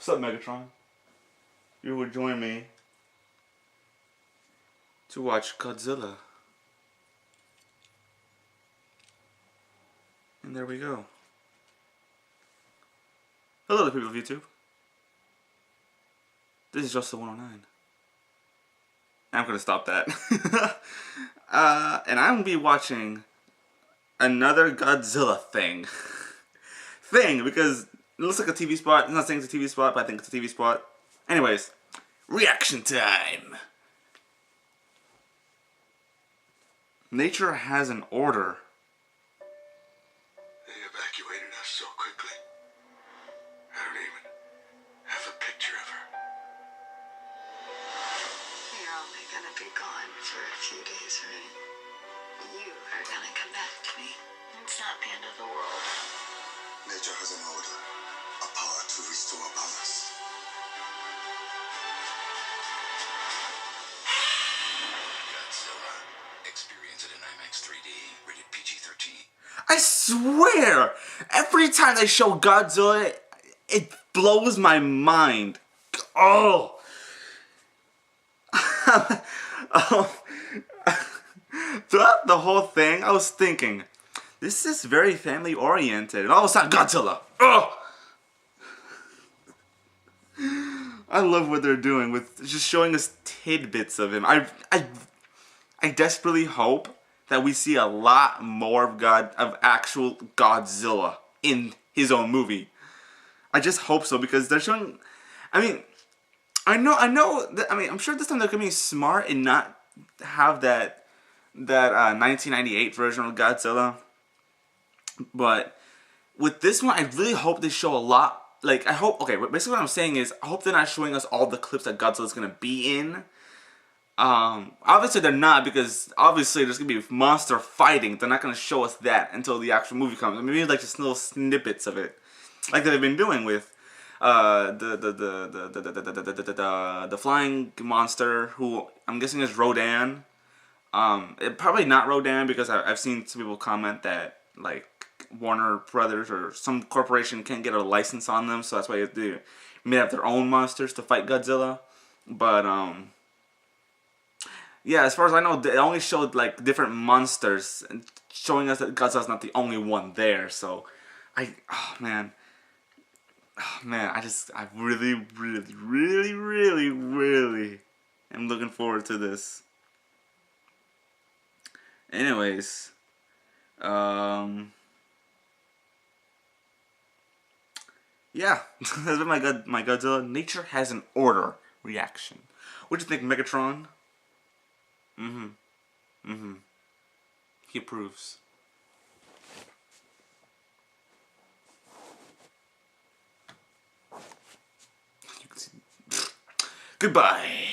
What's up, Megatron? You would join me to watch Godzilla. And there we go. Hello, people of YouTube. This is just the 109. I'm gonna stop that. And I'm gonna be watching another Godzilla thing. Because it looks like a TV spot. I'm not saying it's a TV spot, but I think it's a TV spot. Anyways, reaction time. Nature has an order. They evacuated us so quickly. I don't even have a picture of her. You're only gonna be gone for a few days, right? You are gonna come back to me. It's not the end of the world. Nature has an order, a power to restore balance. Godzilla. Experience it in IMAX 3D, rated PG-13. I swear, every time they show Godzilla, it blows my mind. Oh. Throughout the whole thing, I was thinking, this is very family oriented, and all of a sudden, Godzilla. Oh. I love what they're doing with just showing us tidbits of him. I desperately hope that we see a lot more of actual Godzilla in his own movie. I just hope so, because they're showing. I mean, I'm sure this time they're gonna be smart and not have that 1998 version of Godzilla. But with this one, I really hope they show a lot. Like, I hope. Okay, basically what I'm saying is, I hope they're not showing us all the clips that Godzilla's gonna be in. Obviously they're not, because obviously there's gonna be monster fighting. They're not gonna show us that until the actual movie comes. Maybe like just little snippets of it, like they've been doing with the flying monster, who I'm guessing is Rodan. Probably not Rodan, because I've seen some people comment that like Warner Brothers or some corporation can't get a license on them, so that's why they made up their own monsters to fight Godzilla. But yeah, as far as I know, they only showed like different monsters, showing us that Godzilla's not the only one there. So, oh man, I really am looking forward to this. Anyways, yeah, that's been my Godzilla Nature Has an Order reaction. What'd you think, Megatron? He approves. You can see. Goodbye.